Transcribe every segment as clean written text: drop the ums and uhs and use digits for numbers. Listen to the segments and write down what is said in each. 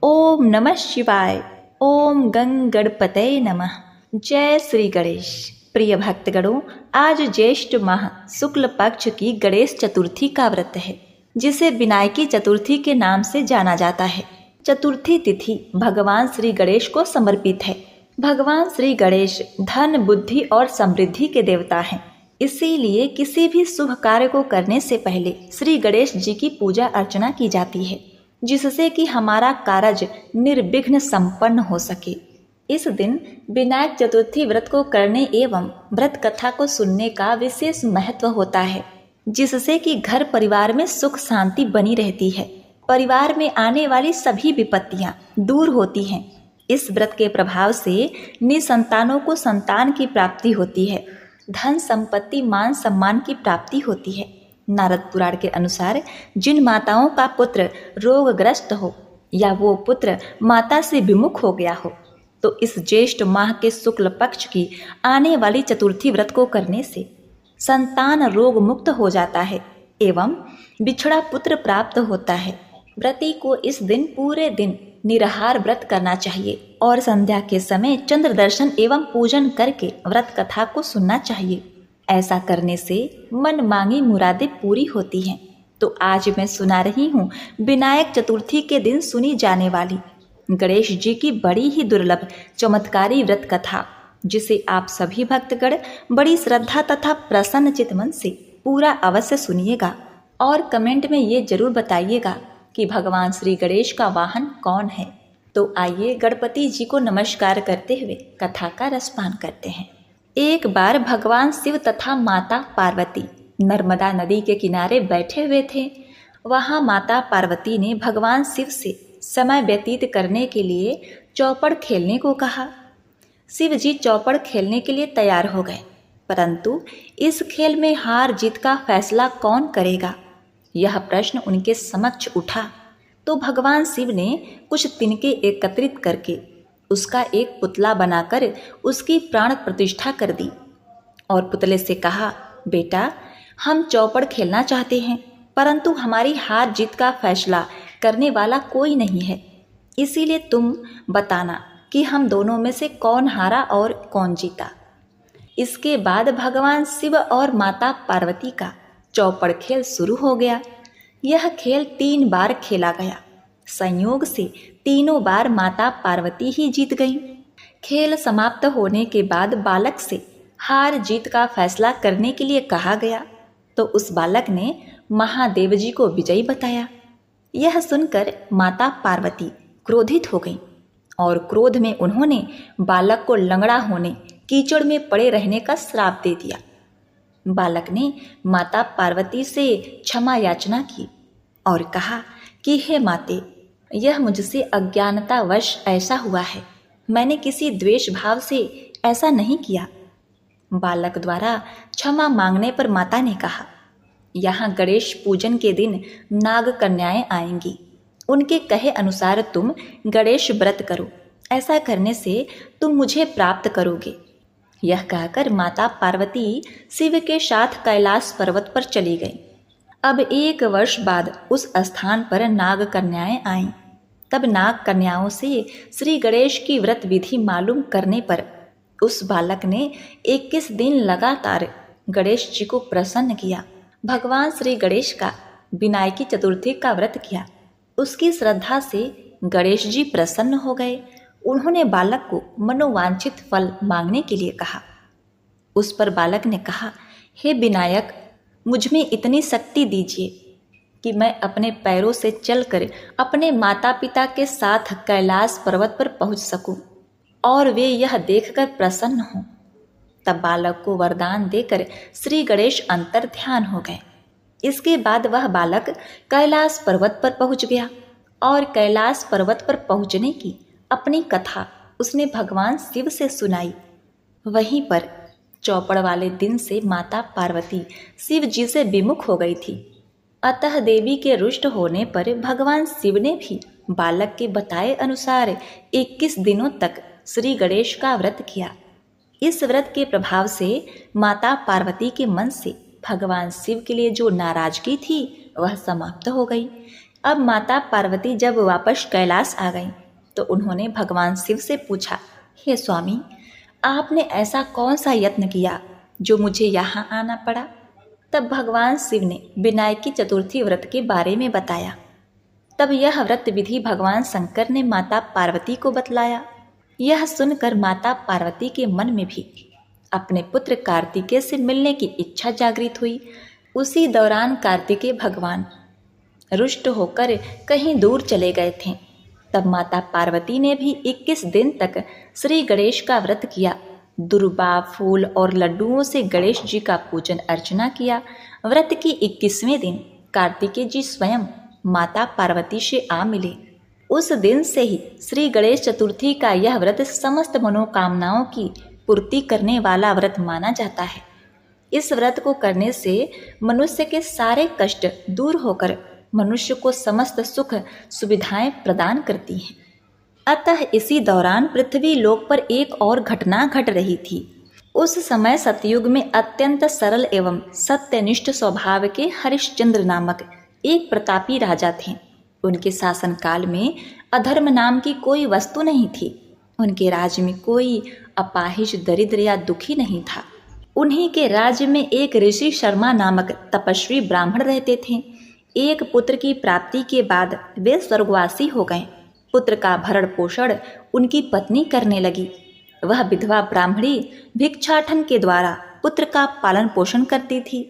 ओम नमः शिवाय। ओम गंग गणपतये नमः। जय श्री गणेश। प्रिय भक्तगणों, आज ज्येष्ठ माह शुक्ल पक्ष की गणेश चतुर्थी का व्रत है, जिसे विनायकी चतुर्थी के नाम से जाना जाता है। चतुर्थी तिथि भगवान श्री गणेश को समर्पित है। भगवान श्री गणेश धन, बुद्धि और समृद्धि के देवता हैं। इसीलिए किसी भी शुभ कार्य को करने से पहले श्री गणेश जी की पूजा अर्चना की जाती है, जिससे कि हमारा कार्य निर्विघ्न संपन्न हो सके। इस दिन विनायक चतुर्थी व्रत को करने एवं व्रत कथा को सुनने का विशेष महत्व होता है, जिससे कि घर परिवार में सुख शांति बनी रहती है। परिवार में आने वाली सभी विपत्तियां दूर होती हैं। इस व्रत के प्रभाव से निसंतानों को संतान की प्राप्ति होती है, धन संपत्ति मान सम्मान की प्राप्ति होती है। नारद पुराण के अनुसार जिन माताओं का पुत्र रोगग्रस्त हो या वो पुत्र माता से विमुख हो गया हो, तो इस ज्येष्ठ माह के शुक्ल पक्ष की आने वाली चतुर्थी व्रत को करने से संतान रोग मुक्त हो जाता है एवं बिछड़ा पुत्र प्राप्त होता है। व्रती को इस दिन पूरे दिन निराहार व्रत करना चाहिए और संध्या के समय चंद्र दर्शन एवं पूजन करके व्रत कथा को सुनना चाहिए। ऐसा करने से मन मांगी मुरादें पूरी होती हैं। तो आज मैं सुना रही हूँ विनायक चतुर्थी के दिन सुनी जाने वाली गणेश जी की बड़ी ही दुर्लभ चमत्कारी व्रत कथा, जिसे आप सभी भक्तगण बड़ी श्रद्धा तथा प्रसन्न चित्त मन से पूरा अवश्य सुनिएगा और कमेंट में ये जरूर बताइएगा कि भगवान श्री गणेश का वाहन कौन है। तो आइए गणपति जी को नमस्कार करते हुए कथा का रसपान करते हैं। एक बार भगवान शिव तथा माता पार्वती नर्मदा नदी के किनारे बैठे हुए थे। वहां माता पार्वती ने भगवान शिव से समय व्यतीत करने के लिए चौपड़ खेलने को कहा। शिव जी चौपड़ खेलने के लिए तैयार हो गए, परंतु इस खेल में हार जीत का फैसला कौन करेगा, यह प्रश्न उनके समक्ष उठा। तो भगवान शिव ने कुछ तिनके एकत्रित करके उसका एक पुतला बनाकर उसकी प्राण प्रतिष्ठा कर दी और पुतले से कहा, बेटा, हम चौपड़ खेलना चाहते हैं, परंतु हमारी हार जीत का फैसला करने वाला कोई नहीं है। इसीलिए तुम बताना कि हम दोनों में से कौन हारा और कौन जीता। इसके बाद भगवान शिव और माता पार्वती का चौपड़ खेल शुरू हो गया। यह खेल 3 बार खेला गया। संयोग से तीनों बार माता पार्वती ही जीत गईं। खेल समाप्त होने के बाद बालक से हार जीत का फैसला करने के लिए कहा गया, तो उस बालक ने महादेव जी को विजयी बताया। यह सुनकर माता पार्वती क्रोधित हो गईं और क्रोध में उन्होंने बालक को लंगड़ा होने, कीचड़ में पड़े रहने का श्राप दे दिया। बालक ने माता पार्वती से क्षमा याचना की और कहा कि हे माते, यह मुझसे अज्ञानतावश ऐसा हुआ है। मैंने किसी द्वेष भाव से ऐसा नहीं किया। बालक द्वारा क्षमा मांगने पर माता ने कहा, यहाँ गणेश पूजन के दिन नाग कन्याएं आएंगी। उनके कहे अनुसार तुम गणेश व्रत करो। ऐसा करने से तुम मुझे प्राप्त करोगे। यह कहकर माता पार्वती शिव के साथ कैलाश पर्वत पर चली गई। अब 1 वर्ष बाद उस स्थान पर नाग कन्याएं आईं। तब नाग कन्याओं से श्री गणेश की व्रत विधि मालूम करने पर उस बालक ने 21 दिन लगातार गणेश जी को प्रसन्न किया। भगवान श्री गणेश का विनायकी चतुर्थी का व्रत किया। उसकी श्रद्धा से गणेश जी प्रसन्न हो गए। उन्होंने बालक को मनोवांछित फल मांगने के लिए कहा। उस पर बालक ने कहा, हे विनायक, मुझ में इतनी शक्ति दीजिए कि मैं अपने पैरों से चलकर अपने माता पिता के साथ कैलाश पर्वत पर पहुंच सकूं और वे यह देखकर प्रसन्न हों। तब बालक को वरदान देकर श्री गणेश अंतर ध्यान हो गए। इसके बाद वह बालक कैलाश पर्वत पर पहुंच गया और कैलाश पर्वत पर पहुंचने की अपनी कथा उसने भगवान शिव से सुनाई। वहीं पर चौपड़ वाले दिन से माता पार्वती शिव जी से विमुख हो गई थी। अतः देवी के रुष्ट होने पर भगवान शिव ने भी बालक के बताए अनुसार 21 दिनों तक श्री गणेश का व्रत किया। इस व्रत के प्रभाव से माता पार्वती के मन से भगवान शिव के लिए जो नाराजगी थी वह समाप्त हो गई। अब माता पार्वती जब वापस कैलाश आ गईं तो उन्होंने भगवान शिव से पूछा, हे स्वामी, आपने ऐसा कौन सा यत्न किया जो मुझे यहाँ आना पड़ा? तब भगवान शिव ने विनायकी चतुर्थी व्रत के बारे में बताया। तब यह व्रत विधि भगवान शंकर ने माता पार्वती को बतलाया। यह सुनकर माता पार्वती के मन में भी अपने पुत्र कार्तिकेय से मिलने की इच्छा जागृत हुई। उसी दौरान कार्तिकेय भगवान रुष्ट होकर कहीं दूर चले गए थे। तब माता पार्वती ने भी 21 दिन तक श्री गणेश का व्रत किया। दुर्बा, फूल और लड्डुओं से गणेश जी का पूजन अर्चना किया। व्रत की 21वें दिन कार्तिकेय जी स्वयं माता पार्वती से आ मिले। उस दिन से ही श्री गणेश चतुर्थी का यह व्रत समस्त मनोकामनाओं की पूर्ति करने वाला व्रत माना जाता है। इस व्रत को करने से मनुष्य के सारे कष्ट दूर होकर मनुष्य को समस्त सुख सुविधाएं प्रदान करती हैं। अतः इसी दौरान पृथ्वी लोक पर एक और घटना घट रही थी। उस समय सतयुग में अत्यंत सरल एवं सत्यनिष्ठ स्वभाव के हरिश्चंद्र नामक एक प्रतापी राजा थे। उनके शासनकाल में अधर्म नाम की कोई वस्तु नहीं थी। उनके राज्य में कोई अपाहिज, दरिद्र या दुखी नहीं था। उन्हीं के राज्य में एक ऋषि शर्मा नामक तपस्वी ब्राह्मण रहते थे। एक पुत्र की प्राप्ति के बाद वे स्वर्गवासी हो गए। पुत्र का भरण पोषण उनकी पत्नी करने लगी। वह विधवा ब्राह्मणी भिक्षाटन के द्वारा पुत्र का पालन पोषण करती थी।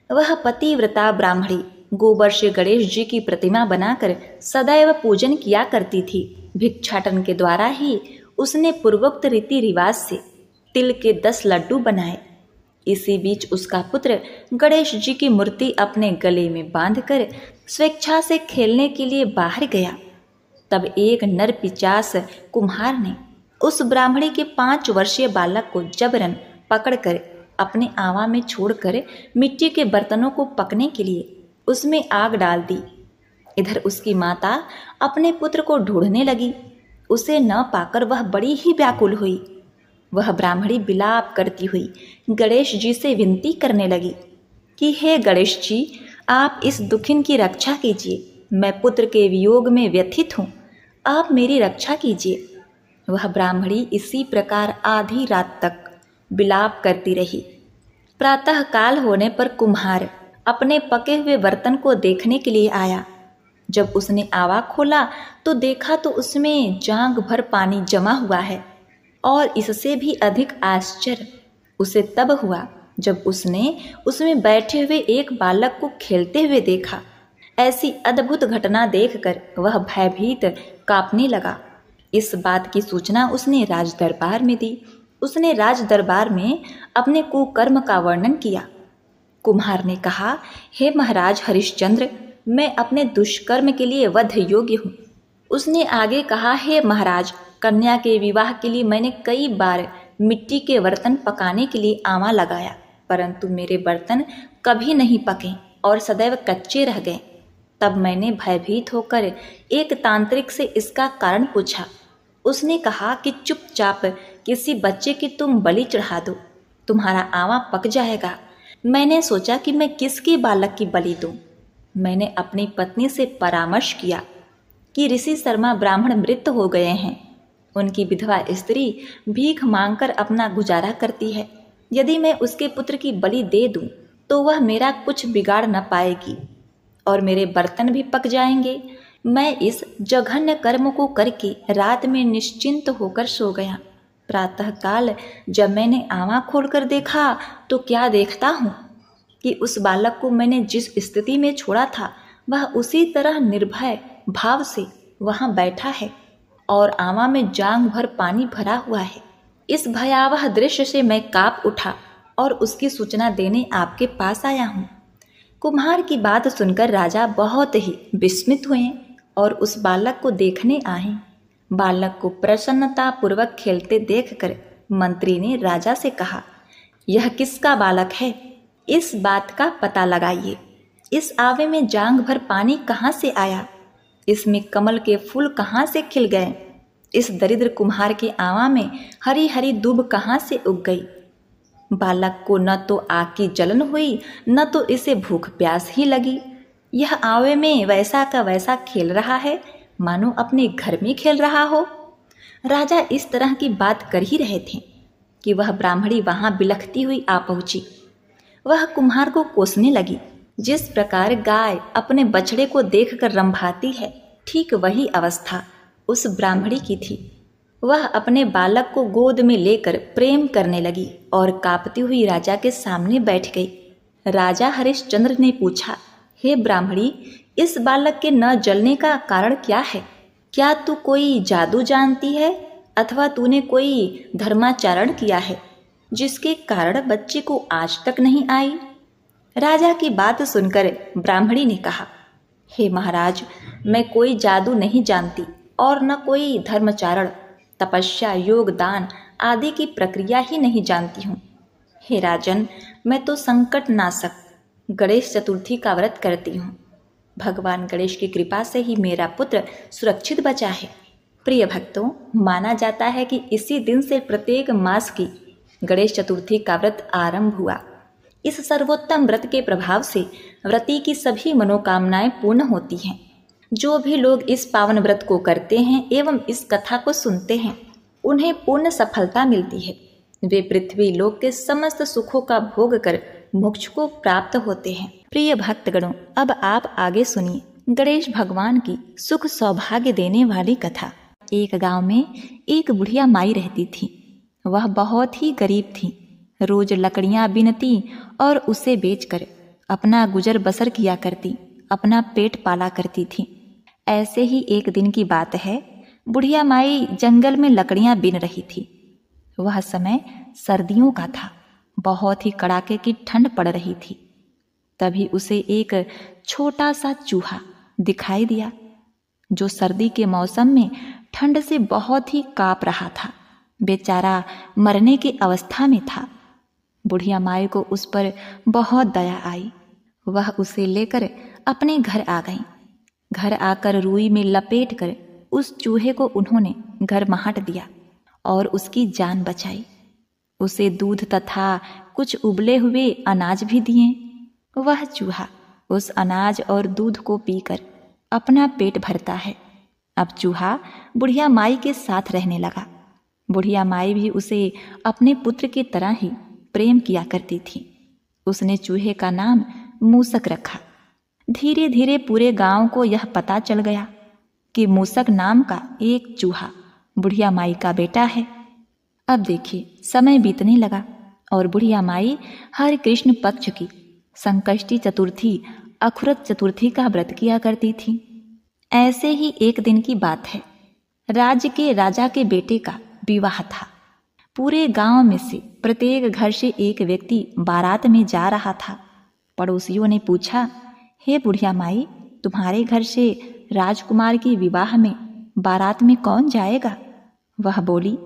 वह पतिव्रता ब्राह्मणी गोबर से गणेश जी की प्रतिमा बनाकर सदैव पूजन किया करती थी। भिक्षाटन के द्वारा ही उसने पूर्वोक्त रीति रिवाज से तिल के 10 लड्डू बनाए। इसी बीच उसका पुत्र गणेश जी की मूर्ति अपने गले में बांधकर स्वेच्छा से खेलने के लिए बाहर गया। तब एक नर पिचास कुम्हार ने उस ब्राह्मणी के 5 वर्षीय बालक को जबरन पकड़कर अपने आवा में छोड़कर मिट्टी के बर्तनों को पकने के लिए उसमें आग डाल दी। इधर उसकी माता अपने पुत्र को ढूंढने लगी। उसे न पाकर वह बड़ी ही व्याकुल हुई। वह ब्राह्मणी विलाप करती हुई गणेश जी से विनती करने लगी कि हे गणेश जी, आप इस दुखिन की रक्षा कीजिए। मैं पुत्र के वियोग में व्यथित हूँ, आप मेरी रक्षा कीजिए। वह ब्राह्मणी इसी प्रकार आधी रात तक विलाप करती रही। प्रातः काल होने पर कुम्हार अपने पके हुए बर्तन को देखने के लिए आया। जब उसने आवा खोला तो देखा तो उसमें जांग भर पानी जमा हुआ है। और इससे भी अधिक आश्चर्य उसे तब हुआ जब उसने उसमें बैठे हुए एक बालक को खेलते हुए देखा। ऐसी अद्भुत घटना देखकर वह भयभीत कांपने लगा। इस बात की सूचना उसने राज दरबार में दी। उसने राज दरबार में अपने कुकर्म का वर्णन किया। कुम्हार ने कहा, हे महाराज हरिश्चंद्र, मैं अपने दुष्कर्म के लिए वध योग्य हूँ। उसने आगे कहा, हे महाराज, कन्या के विवाह के लिए मैंने कई बार मिट्टी के बर्तन पकाने के लिए आवा लगाया, परंतु मेरे बर्तन कभी नहीं पके और सदैव कच्चे रह गए। तब मैंने भयभीत होकर एक तांत्रिक से इसका कारण पूछा। उसने कहा कि चुपचाप किसी बच्चे की तुम बलि चढ़ा दो, तुम्हारा आवा पक जाएगा। मैंने सोचा कि मैं किसके बालक की बलि दूं। मैंने अपनी पत्नी से परामर्श किया कि ऋषि शर्मा ब्राह्मण मृत हो गए हैं। उनकी विधवा स्त्री भीख मांगकर अपना गुजारा करती है। यदि मैं उसके पुत्र की बलि दे दूं तो वह मेरा कुछ बिगाड़ न पाएगी और मेरे बर्तन भी पक जाएंगे। मैं इस जघन्य कर्म को करके रात में निश्चिंत होकर सो गया। प्रातःकाल जब मैंने आँख खोलकर देखा तो क्या देखता हूँ कि उस बालक को मैंने जिस स्थिति में छोड़ा था वह उसी तरह निर्भय भाव से वहाँ बैठा है और आवा में जांग भर पानी भरा हुआ है। इस भयावह दृश्य से मैं कांप उठा और उसकी सूचना देने आपके पास आया हूँ। कुम्हार की बात सुनकर राजा बहुत ही विस्मित हुए और उस बालक को देखने आए। बालक को प्रसन्नता पूर्वक खेलते देखकर मंत्री ने राजा से कहा, यह किसका बालक है? इस बात का पता लगाइए। इस आवे में जांग भर पानी कहाँ से आया? इसमें कमल के फूल कहाँ से खिल गए? इस दरिद्र कुम्हार के आवा में हरी हरी दूब कहाँ से उग गई? बालक को न तो आग की जलन हुई, न तो इसे भूख प्यास ही लगी। यह आवे में वैसा का वैसा खेल रहा है, मानो अपने घर में खेल रहा हो। राजा इस तरह की बात कर ही रहे थे कि वह ब्राह्मणी वहां बिलखती हुई आ पहुंची। वह कुम्हार को कोसने लगी। जिस प्रकार गाय अपने बछड़े को देखकर रंभाती है, ठीक वही अवस्था उस ब्राह्मणी की थी। वह अपने बालक को गोद में लेकर प्रेम करने लगी और कांपती हुई राजा के सामने बैठ गई। राजा हरिश्चंद्र ने पूछा, हे ब्राह्मणी, इस बालक के न जलने का कारण क्या है? क्या तू कोई जादू जानती है अथवा तूने कोई धर्माचरण किया है जिसके कारण बच्चे को आज तक नहीं आई? राजा की बात सुनकर ब्राह्मणी ने कहा, हे महाराज, मैं कोई जादू नहीं जानती और न कोई धर्माचरण, तपस्या, योग, दान आदि की प्रक्रिया ही नहीं जानती हूँ। हे राजन, मैं तो संकट नाशक गणेश चतुर्थी का व्रत करती हूँ। भगवान गणेश की कृपा से ही मेरा पुत्र सुरक्षित बचा है। प्रिय भक्तों, माना जाता है कि इसी दिन से प्रत्येक मास की गणेश चतुर्थी का व्रत आरंभ हुआ। इस सर्वोत्तम व्रत के प्रभाव से व्रती की सभी मनोकामनाएं पूर्ण होती हैं। जो भी लोग इस पावन व्रत को करते हैं एवं इस कथा को सुनते हैं, उन्हें पूर्ण सफलता मिलती है। वे पृथ्वी लोक के समस्त सुखों का भोग कर मोक्ष को प्राप्त होते हैं। प्रिय भक्तगणों, अब आप आगे सुनिए गणेश भगवान की सुख सौभाग्य देने वाली कथा। एक गांव में एक बुढ़िया माई रहती थी। वह बहुत ही गरीब थी। रोज लकड़ियां बीनती और उसे बेचकर अपना गुजर बसर किया करती, अपना पेट पाला करती थी। ऐसे ही एक दिन की बात है, बुढ़िया माई जंगल में लकड़ियां बीन रही थी। वह समय सर्दियों का था। बहुत ही कड़ाके की ठंड पड़ रही थी। तभी उसे एक छोटा सा चूहा दिखाई दिया, जो सर्दी के मौसम में ठंड से बहुत ही कांप रहा था। बेचारा मरने की अवस्था में था। बुढ़िया माई को उस पर बहुत दया आई। वह उसे लेकर अपने घर आ गई। घर आकर रुई में लपेट कर उस चूहे को उन्होंने घर महट दिया और उसकी जान बचाई। उसे दूध तथा कुछ उबले हुए अनाज भी दिए। वह चूहा उस अनाज और दूध को पीकर अपना पेट भरता है। अब चूहा बुढ़िया माई के साथ रहने लगा। बुढ़िया माई भी उसे अपने पुत्र की तरह ही प्रेम किया करती थी। उसने चूहे का नाम मूसक रखा। धीरे धीरे पूरे गांव को यह पता चल गया कि मूसक नाम का एक चूहा बुढ़िया माई का बेटा है। अब देखिए, समय बीतने लगा और बुढ़िया माई हर कृष्ण पक्ष की संकष्टी चतुर्थी, अखुरत चतुर्थी का व्रत किया करती थी। ऐसे ही एक दिन की बात है। राज्य के राजा के बेटे का विवाह था। पूरे गांव में से प्रत्येक घर से एक व्यक्ति बारात में जा रहा था। पड़ोसियों ने पूछा, हे बुढ़िया माई, तुम्हारे घर से राजकुमार के विवाह में बारात में कौन जाएगा? वह बोली,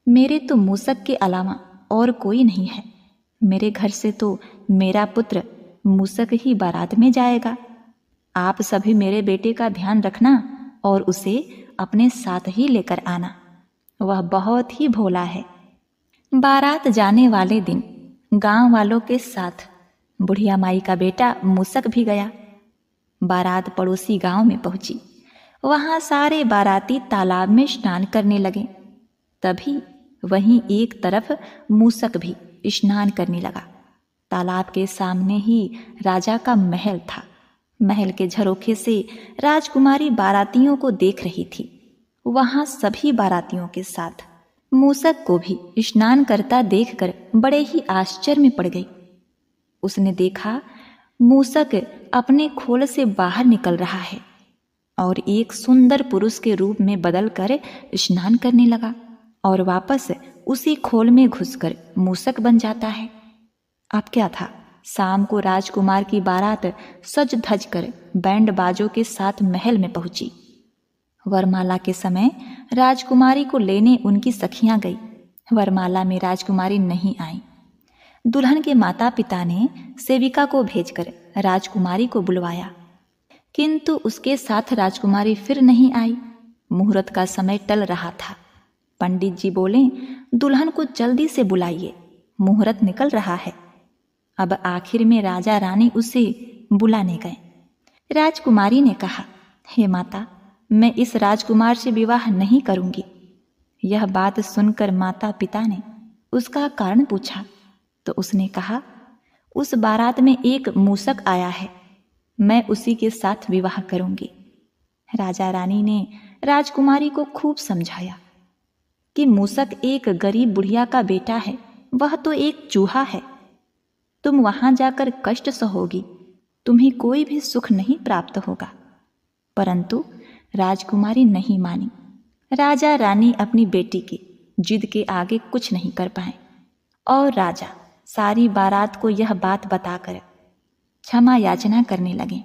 मेरे तो मूसक के अलावा और कोई नहीं है। मेरे घर से तो मेरा पुत्र मूसक ही बारात में जाएगा। आप सभी मेरे बेटे का ध्यान रखना और उसे अपने साथ ही लेकर आना। वह बहुत ही भोला है। बारात जाने वाले दिन गांव वालों के साथ बुढ़िया माई का बेटा मूसक भी गया। बारात पड़ोसी गांव में पहुंची। वहां सारे बाराती तालाब में स्नान करने लगे। तभी वहीं एक तरफ मूसक भी स्नान करने लगा। तालाब के सामने ही राजा का महल था। महल के झरोखे से राजकुमारी बारातियों को देख रही थी। वहां सभी बारातियों के साथ मूसक को भी स्नान करता देखकर बड़े ही आश्चर्य में पड़ गई। उसने देखा मूसक अपने खोल से बाहर निकल रहा है और एक सुंदर पुरुष के रूप में बदलकर स्नान करने लगा और वापस उसी खोल में घुसकर मूसक बन जाता है। अब क्या था, शाम को राजकुमार की बारात सज धज कर बैंड बाजों के साथ महल में पहुंची। वरमाला के समय राजकुमारी को लेने उनकी सखियां गई। वरमाला में राजकुमारी नहीं आई। दुल्हन के माता पिता ने सेविका को भेजकर राजकुमारी को बुलवाया, किंतु उसके साथ राजकुमारी फिर नहीं आई। मुहूर्त का समय टल रहा था। पंडित जी बोले, दुल्हन को जल्दी से बुलाइए, मुहूर्त निकल रहा है। अब आखिर में राजा रानी उसे बुलाने गए। राजकुमारी ने कहा, हे माता, मैं इस राजकुमार से विवाह नहीं करूंगी। यह बात सुनकर माता पिता ने उसका कारण पूछा तो उसने कहा, उस बारात में एक मूसक आया है, मैं उसी के साथ विवाह करूंगी। राजा रानी ने राजकुमारी को खूब समझाया कि मूसक एक गरीब बुढ़िया का बेटा है, वह तो एक चूहा है। तुम वहां जाकर कष्ट सहोगी, तुम्हें कोई भी सुख नहीं प्राप्त होगा। परंतु राजकुमारी नहीं मानी। राजा रानी अपनी बेटी की जिद के आगे कुछ नहीं कर पाए और राजा सारी बारात को यह बात बताकर क्षमा याचना करने लगे।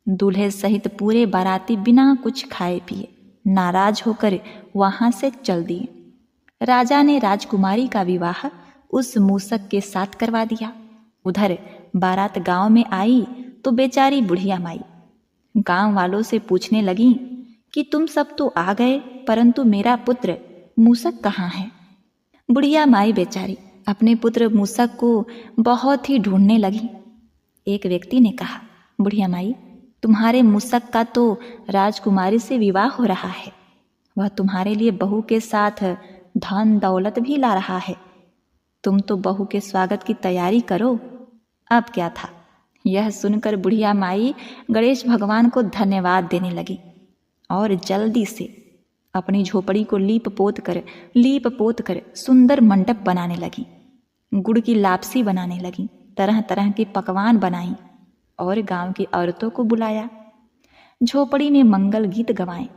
दूल्हे सहित पूरे बाराती बिना कुछ खाए पिए नाराज होकर वहां से चल दिए। राजा ने राजकुमारी का विवाह उस मूसक के साथ करवा दिया। उधर बारात गांव में आई तो बेचारी बुढ़िया माई गांव वालों से पूछने लगी कि तुम सब तो आ गए, परंतु मेरा पुत्र मूसक कहाँ है। बुढ़िया माई बेचारी अपने पुत्र मूसक को बहुत ही ढूंढने लगी। एक व्यक्ति ने कहा, बुढ़िया माई, तुम्हारे मूसक का तो राजकुमारी से विवाह हो रहा है, वह तुम्हारे लिए बहू के साथ धन दौलत भी ला रहा है। तुम तो बहू के स्वागत की तैयारी करो। अब क्या था, यह सुनकर बुढ़िया माई गणेश भगवान को धन्यवाद देने लगी और जल्दी से अपनी झोपड़ी को लीप पोत कर सुंदर मंडप बनाने लगी। गुड़ की लापसी बनाने लगी, तरह तरह के पकवान बनाई और गांव की औरतों को बुलाया। झोपड़ी में मंगल गीत गवाए।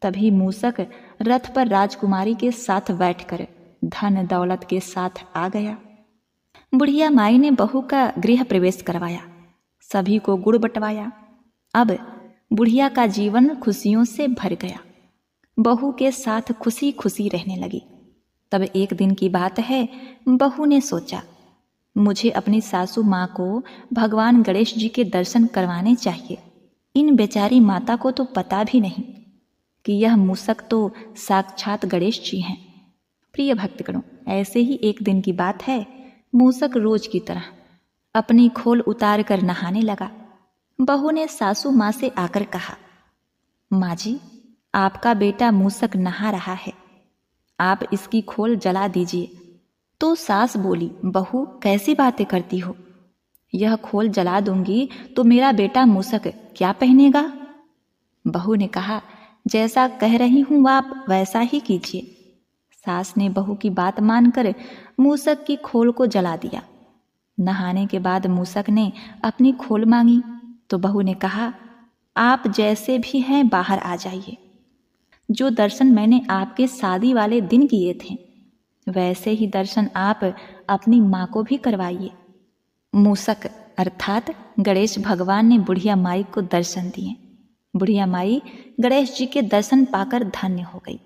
तभी मूसक रथ पर राजकुमारी के साथ बैठकर धन दौलत के साथ आ गया। बुढ़िया माई ने बहू का गृह प्रवेश करवाया, सभी को गुड़ बंटवाया। अब बुढ़िया का जीवन खुशियों से भर गया, बहू के साथ खुशी खुशी रहने लगी। तब एक दिन की बात है, बहू ने सोचा, मुझे अपनी सासू माँ को भगवान गणेश जी के दर्शन करवाने चाहिए। इन बेचारी माता को तो पता भी नहीं कि यह मूसक तो साक्षात गणेश जी हैं। प्रिय भक्तगणों, ऐसे ही एक दिन की बात है, मूसक रोज की तरह अपनी खोल उतार कर नहाने लगा। बहू ने सासू माँ से आकर कहा, माँ जी, आपका बेटा मूसक नहा रहा है, आप इसकी खोल जला दीजिए। तो सास बोली, बहू कैसी बातें करती हो, यह खोल जला दूंगी तो मेरा बेटा मूसक क्या पहनेगा। बहू ने कहा, जैसा कह रही हूं आप वैसा ही कीजिए। सास ने बहू की बात मानकर मूसक की खोल को जला दिया। नहाने के बाद मूसक ने अपनी खोल मांगी तो बहू ने कहा, आप जैसे भी हैं बाहर आ जाइए। जो दर्शन मैंने आपके शादी वाले दिन किए थे, वैसे ही दर्शन आप अपनी माँ को भी करवाइए। मूसक अर्थात गणेश भगवान ने बुढ़िया माई को दर्शन दिए। बुढ़िया माई गणेश जी के दर्शन पाकर धन्य हो गई।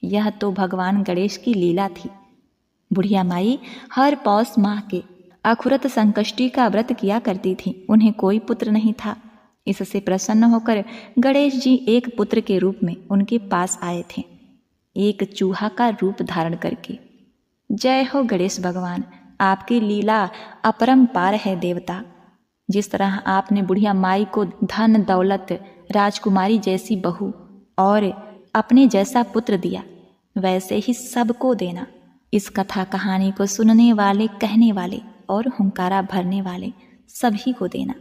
यह तो भगवान गणेश की लीला थी। बुढ़िया माई हर पौष माह के अखुरत संकष्टी का व्रत किया करती थी। उन्हें कोई पुत्र नहीं था। इससे प्रसन्न होकर गणेश जी एक पुत्र के रूप में उनके पास आए थे, एक चूहा का रूप धारण करके। जय हो गणेश भगवान, आपकी लीला अपरंपार है देवता। जिस तरह आपने बुढ़िया माई को धन दौलत, राजकुमारी जैसी बहू और अपने जैसा पुत्र दिया, वैसे ही सबको देना। इस कथा कहानी को सुनने वाले, कहने वाले और हुंकारा भरने वाले सभी को देना।